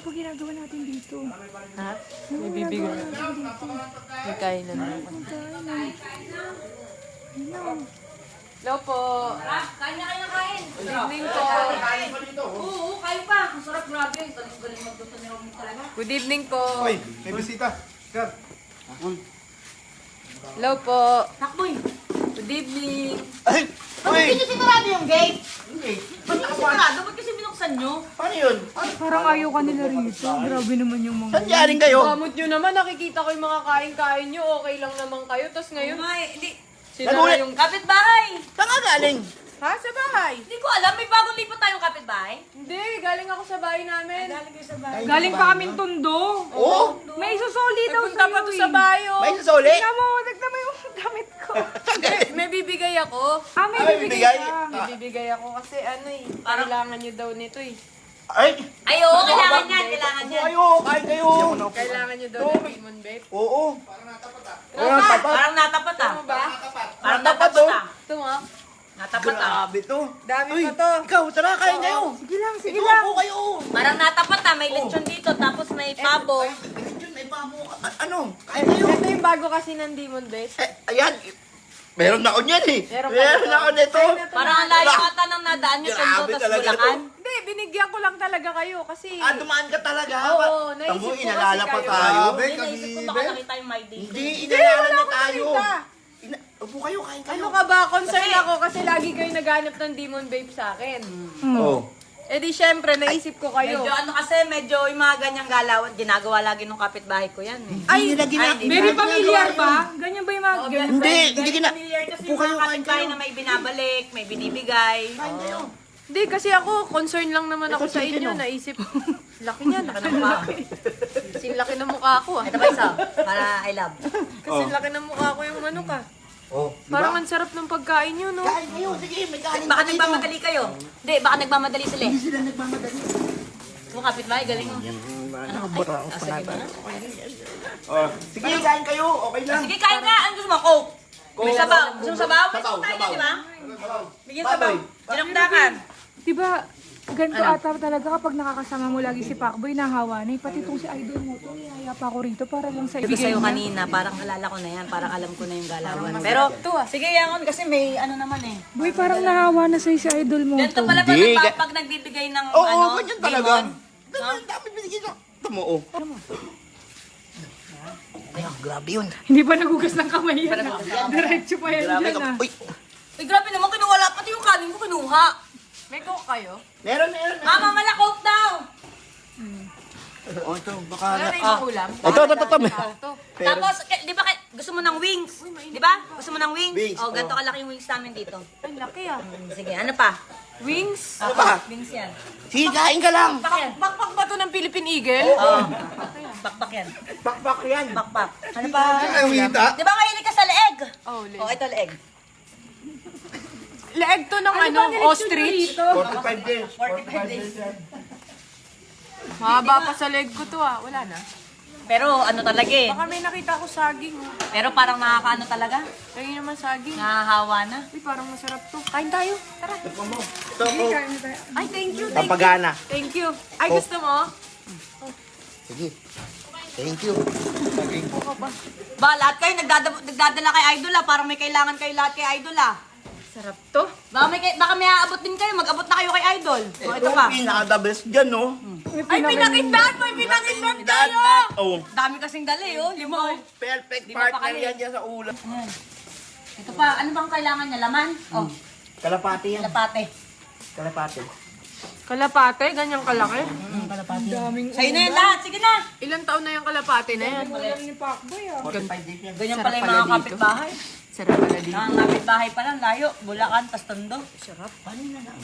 pa ginagawa natin dito? Ha? Ano May ginagawa bibigyan. natin dito? May kainan na. Magkainan. Ano? Hello po. Kain na kayo ng kain. Good evening po. Oo, kain pa. Ang sarap, grabe. Galing magluto ni Robin talaga. Good evening po. Hoy, may bisita. Sir. Hello po. Takboy. Good evening. Ay! Bakit Hoy! hindi sinarado yung gate? Hindi. Ba't hindi sinarado? Ba't kasi binuksan nyo? Paano yun? Parang ayaw ka nila rito. Grabe naman yung mga... Saan galing kayo? Kamot nyo naman, nakikita ko yung mga kain-kain nyo. Okay lang naman kayo. Tapos ngayon, Hindi. sila Nagulat. na yung... Kapitbahay! Saan ka galing? Ha? Sa bahay? Hindi ko alam. May bagong lipat tayong kapitbahay. Hindi, galing ako sa bahay namin. Galing kayo sa bahay. Galing pa kaming Tondo. Oo. May susoli daw Nagpunta pa to sa eh. bayo. May sasoli? Tingnan mo, nagtama yung gamit ko. May bibigay ako. May May bibigay bibigay? ka. May bibigay ako kasi ano eh. Kailangan nyo daw nito eh. Ay! Ay, oo. Kailangan yan. Kailangan Ako yan. kayo! Kain kayo! Kailangan nyo daw ng lemon babe. Oo. Parang natapat. Parang natapat ah. Ano ba? Parang Natapat, natapat oh. ah. Ito nga. Natapat ah. Grabe to. Dami Uy, pa to. ikaw, tara, kain kayo. Sige lang, sige Ikaw lang. po kayo. Parang natapat ah. May lechon dito. Tapos may pabo. Ay, yun, may babo ka. Ano? Kain kayo. Ito yung bago kasi ng Demon Babe. Ayan. Meron na ako niyan eh. Meron ka Meron nito? ako nito. Parang ang layo ata ng nadaan nyo. Tondo, Grabe tas talaga Bulacan. Hindi, binigyan ko lang talaga kayo kasi... Dumaan ka talaga. Oo, naisip Tamo, ko kasi inalala pa kayo. tayo. Hindi, naisip ko baka nakita yung my day. Hindi, inalala wala na akong tayo. nakita. Upo kayo, kain kayo. Ano ka ba? Concern ako kasi lagi kayo naghanap ng Demon Babe sa akin. Oh. Eh di syempre, naisip ko kayo. Medyo ano kasi, medyo yung mga ganyang galawan, ginagawa lagi nung kapitbahay ko yan eh. Ay, hindi na Very familiar ba? Ganyan ba yung mga... ganyan? Hindi gina. Familiar kasi Upo yung kayo, mga kain kapitbahay kayo. na may binabalik, may binibigay. Kain kayo. Hindi, kasi ako, concern lang naman ako Ito, sa chicken, inyo. oh. Naisip ko, laki niya, laki ng mukha. Kasi laki ng mukha ko ah. Ito ba isa? Para I love. Kasi laki ng mukha ko yung ano ka. Oh, Parang ang sarap ng pagkain nyo, no? kain kayo, sige, may kanin Baka pa dito. nagmamadali kayo. Hindi, baka nagmamadali sila eh. Hindi sila nagmamadali. Yung kapitbahay, galing mo. Sige ba na? Oh, sige, kain kayo, okay lang. Sige, kain ka. Ano gusto mo? Coke. May Coke. sabaw. Gusto mo sabaw? May Sabaw, sabaw tayo, sabaw. di ba? Bigyan sabaw. Baboy. Dinamdakan. Diba, ganito ata talaga kapag nakakasama mo lagi si Pacboy, nahawa na. Pati itong si Idol mo to, ihaya pa ako rito para lang sa Sabi ko ibigay sa'yo niya. kanina, parang alala ko na yan. Parang alam ko na yung galawan. Pero, sige yan kasi may ano naman eh. Boy, parang nahawa na sa'yo si Idol mo Ganito to. pala pag, Hindi. pag nagbibigay ng Oo, ano, ganyan talaga. demon. Dami binigyan ko. Tamo, oh. Ay, grabe yun. Hindi pa nagugas ng kamay yan. Diretso pa yan Grabe dyan ka. ah. Uy, Uy, grabe naman, kinuwala. Pati yung kanin ko kinuha. May coke kayo? meron. Mama, malakot daw. Oh, ito, baka Wala na. na yung ulam? Ito. Ito. Tapos, di ba, gusto mo ng wings? Di ba? Gusto mo ng wings? Wings, Oh, ganito kalaki yung wings namin dito. Ay, laki ah. Sige, ano pa? Wings? Ano ba? Wings yan. Sige, kain ka lang. Bakbak ba to ng Philippine Eagle? Oo. Bakbak yan. Bakbak yan. Bakbak. Ano pa? Ay, wita. Di ba mahilig ka sa leeg? Oh, Oh, ito leeg. leeg to ng ano, ostrich. 45 days. 45 days. Mahaba pa sa leg ko to ah. Wala na. Pero ano talaga eh. Baka may nakita ko saging. Oh. Pero parang nakakaano talaga. Kaya naman saging. Nahahawa na. Uy, parang masarap to. Kain tayo. Tara. Ito po. Ay, thank you. Pampagana. Thank you. Ay, gusto mo? Sige. Thank you. Ba, lahat kayo nagdadala kay Idol ah. Parang may kailangan kayo lahat kay Idol ah. Sarap to. Baka may aabot din kayo. Mag-abot na kayo kay Idol. O, ito pa. Pinaka-the best dyan, no? Ay, pinakindad! May pinakindad tayo! Oh. Dami kasing dali, oh. Limo. Perfect Di ba partner pakali? yan dyan sa ulam. Ayan. Ito pa, ano bang kailangan niya? Laman? Oh, Kalapati yan. lapate. Kalapati. Kalapate, ganyang kalaki. Kalapate. Daming Sa'yo na yan lahat. Sige na. Ilang taon na yung kalapate na yan? ulam ni Pacboy ah. 45 days yan. Ganyan Sarap pala yung pala mga dito. kapitbahay. Sarap pala dito. Ang kapitbahay pa lang, layo. Bulacan, tas Tondo. Sarap. Paano na lang?